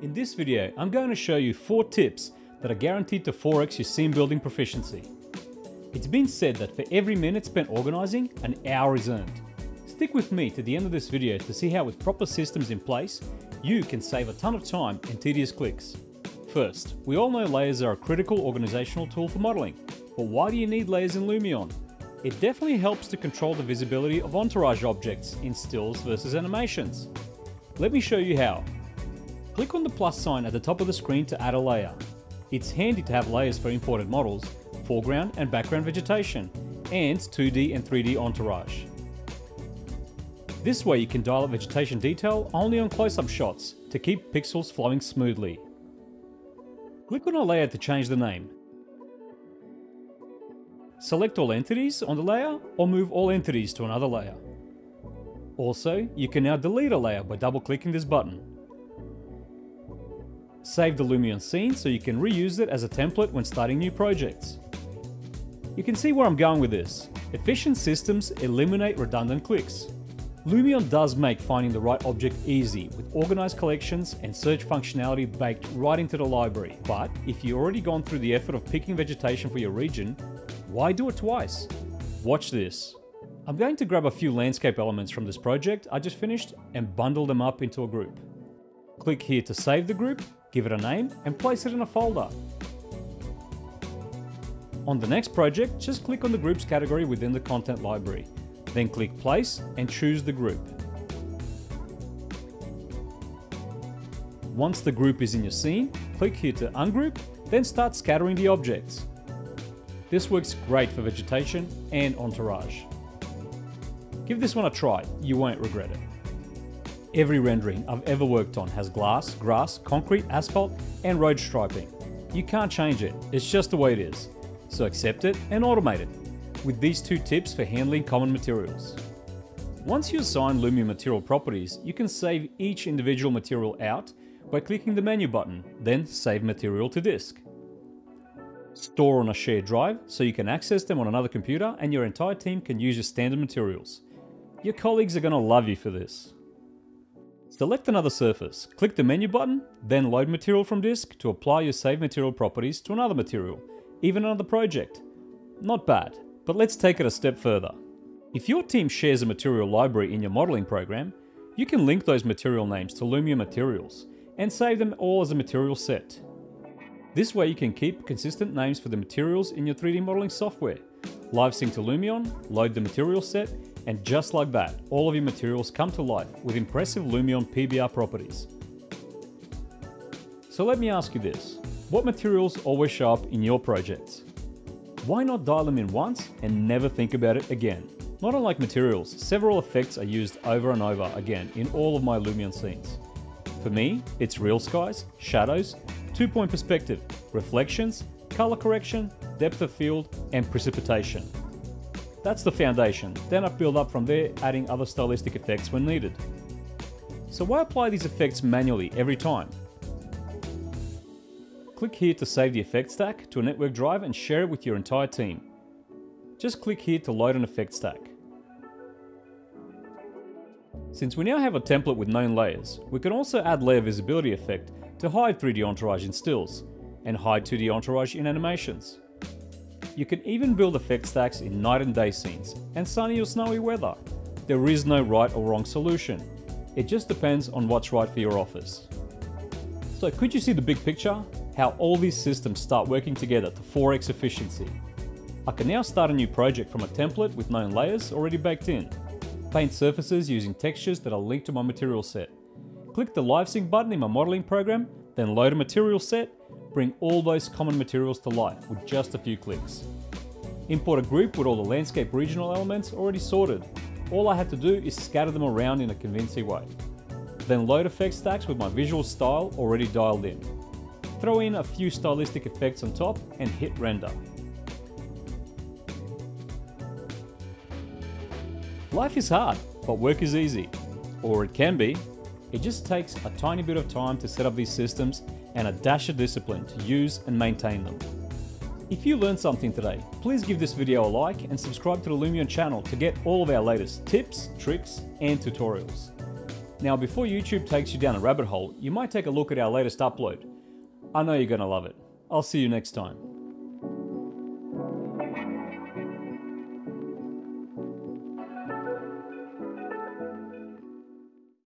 In this video, I'm going to show you 4 tips that are guaranteed to 4x your scene building proficiency. It's been said that for every minute spent organizing, an hour is earned. Stick with me to the end of this video to see how with proper systems in place, you can save a ton of time and tedious clicks. First, we all know layers are a critical organizational tool for modeling, but why do you need layers in Lumion? It definitely helps to control the visibility of entourage objects in stills versus animations. Let me show you how. Click on the plus sign at the top of the screen to add a layer. It's handy to have layers for imported models, foreground and background vegetation, and 2D and 3D entourage. This way you can dial up vegetation detail only on close-up shots to keep pixels flowing smoothly. Click on a layer to change the name. Select all entities on the layer or move all entities to another layer. Also, you can now delete a layer by double-clicking this button. Save the Lumion scene so you can reuse it as a template when starting new projects. You can see where I'm going with this. Efficient systems eliminate redundant clicks. Lumion does make finding the right object easy with organized collections and search functionality baked right into the library. But if you've already gone through the effort of picking vegetation for your region, why do it twice? Watch this. I'm going to grab a few landscape elements from this project I just finished and bundle them up into a group. Click here to save the group, give it a name, and place it in a folder. On the next project, just click on the groups category within the content library. Then click place and choose the group. Once the group is in your scene, click here to ungroup, then start scattering the objects. This works great for vegetation and entourage. Give this one a try, you won't regret it. Every rendering I've ever worked on has glass, grass, concrete, asphalt, and road striping. You can't change it, it's just the way it is. So accept it and automate it, with these 2 tips for handling common materials. Once you assign Lumion material properties, you can save each individual material out by clicking the menu button, then save material to disk. Store on a shared drive so you can access them on another computer and your entire team can use your standard materials. Your colleagues are going to love you for this. Select another surface, click the menu button, then load material from disk to apply your saved material properties to another material, even another project. Not bad, but let's take it a step further. If your team shares a material library in your modeling program, you can link those material names to Lumion materials and save them all as a material set. This way you can keep consistent names for the materials in your 3D modeling software. Live sync to Lumion, load the material set, and just like that, all of your materials come to life with impressive Lumion PBR properties. So let me ask you this, what materials always show up in your projects? Why not dial them in once and never think about it again? Not unlike materials, several effects are used over and over again in all of my Lumion scenes. For me, it's real skies, shadows, 2-point perspective, reflections, color correction, depth of field, and precipitation. That's the foundation, then I build up from there, adding other stylistic effects when needed. So why apply these effects manually every time? Click here to save the effect stack to a network drive and share it with your entire team. Just click here to load an effect stack. Since we now have a template with known layers, we can also add layer visibility effect to hide 3D entourage in stills, and hide 2D entourage in animations. You can even build effect stacks in night and day scenes, and sunny or snowy weather. There is no right or wrong solution. It just depends on what's right for your office. So could you see the big picture? How all these systems start working together to 4x efficiency. I can now start a new project from a template with known layers already baked in. Paint surfaces using textures that are linked to my material set. Click the Live Sync button in my modeling program, then load a material set, bring all those common materials to life with just a few clicks. Import a group with all the landscape regional elements already sorted. All I have to do is scatter them around in a convincing way. Then load effect stacks with my visual style already dialed in. Throw in a few stylistic effects on top and hit render. Life is hard, but work is easy. Or it can be. It just takes a tiny bit of time to set up these systems and a dash of discipline to use and maintain them. If you learned something today, please give this video a like and subscribe to the Lumion channel to get all of our latest tips, tricks, and tutorials. Now, before YouTube takes you down a rabbit hole, you might take a look at our latest upload. I know you're going to love it. I'll see you next time.